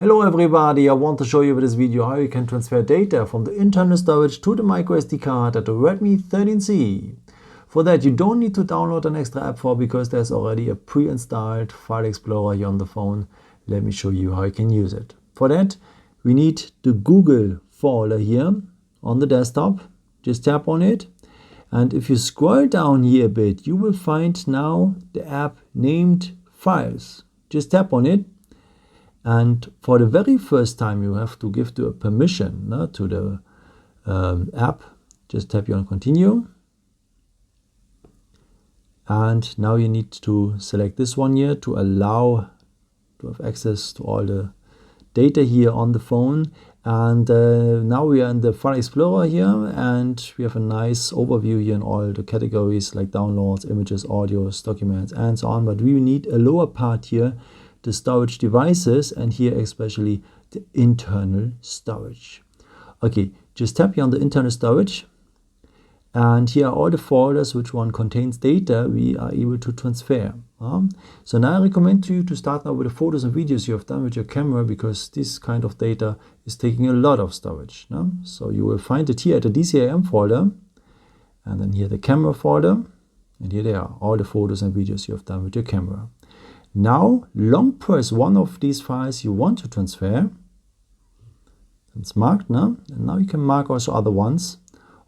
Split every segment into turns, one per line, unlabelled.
Hello everybody, I want to show you with this video how you can transfer data from the internal storage to the microSD card at the Redmi 13C. For that you don't need to download an extra app because there's already a pre-installed file explorer here on the phone. Let me show you how you can use it. For that we need the Google folder here on the desktop. Just tap on it, and if you scroll down here a bit you will find now the app named Files. Just tap on it. And for the very first time you have to give a permission to the app. Just tap here on continue. And now you need to select this one here to allow to have access to all the data here on the phone. And now we are in the File Explorer here, and we have a nice overview here in all the categories like downloads, images, audios, documents, and so on. But we need a lower part here, the storage devices, and here especially the internal storage. Okay, just tap here on the internal storage, and here are all the folders which one contains data we are able to transfer. So now I recommend to you to start now with the photos and videos you have done with your camera, because this kind of data is taking a lot of storage. So you will find it here at the DCIM folder, and then here the camera folder, and here they are, all the photos and videos you have done with your camera. Now long press one of these files you want to transfer. It's marked now, and now you can mark also other ones.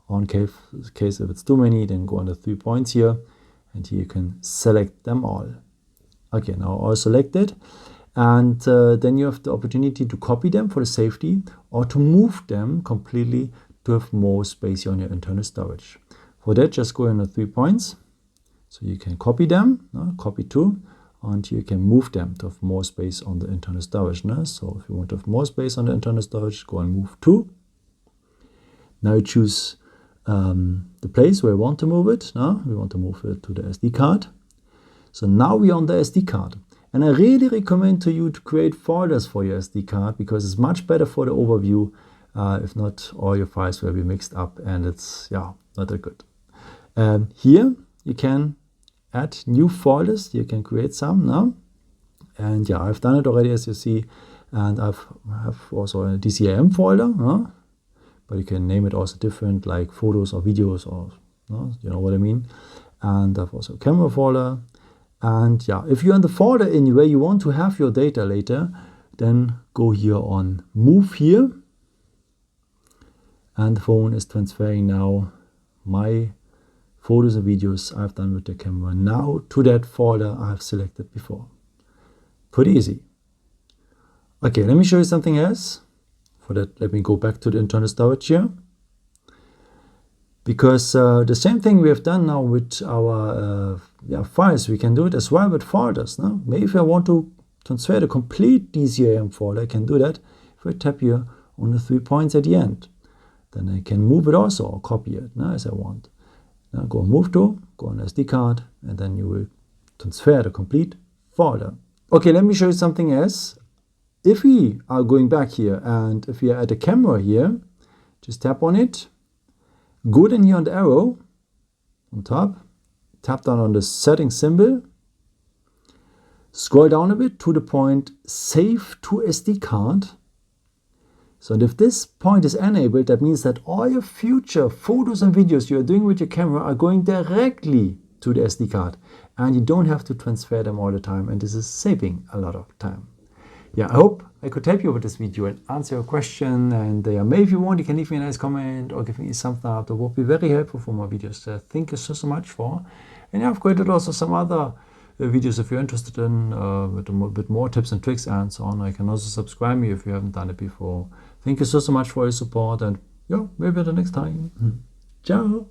On case if it's too many, then go on the 3 points here, and here you can select them all. Okay, now all selected, and then you have the opportunity to copy them for the safety, or to move them completely to have more space on your internal storage. For that, just go on the 3 points, so you can copy them, copy to, and you can move them to have more space on the internal storage. So if you want to have more space on the internal storage, go and move to. Now you choose the place where you want to move it. We want to move it to the SD card. So now we're on the SD card, and I really recommend to you to create folders for your SD card, because it's much better for the overview. If not, all your files will be mixed up, and it's not that good. Here you can add new folders. You can create some now, and I've done it already, as you see, and I have also a DCIM folder, but you can name it also different, like photos or videos, or you know what I mean. And I've also a camera folder, and if you're in the folder in where you want to have your data later, then go here on move here, and the phone is transferring now my photos and videos I've done with the camera now to that folder I have selected before. Pretty easy. Okay, let me show you something else. For that, let me go back to the internal storage here, because the same thing we have done now with our files, we can do it as well with folders. Maybe if I want to transfer the complete DCIM folder, I can do that if I tap here on the 3 points at the end. Then I can move it also, or copy it as I want. Now go move to, go on SD card, and then you will transfer the complete folder. Okay, let me show you something else. If we are going back here, and if we are at the camera here, just tap on it, go then here on the arrow on top, tap down on the settings symbol, scroll down a bit to the point save to SD card. So if this point is enabled, that means that all your future photos and videos you are doing with your camera are going directly to the SD card, and you don't have to transfer them all the time, and this is saving a lot of time. I hope I could help you with this video and answer your question, and maybe if you want, you can leave me a nice comment or give me a thumbs up. That would be very helpful for my videos. Thank you so much for. And I've created also some other videos if you're interested in with a bit more tips and tricks and so on. I can also subscribe me if you haven't done it before. Thank you so much for your support, and maybe until next time. Ciao.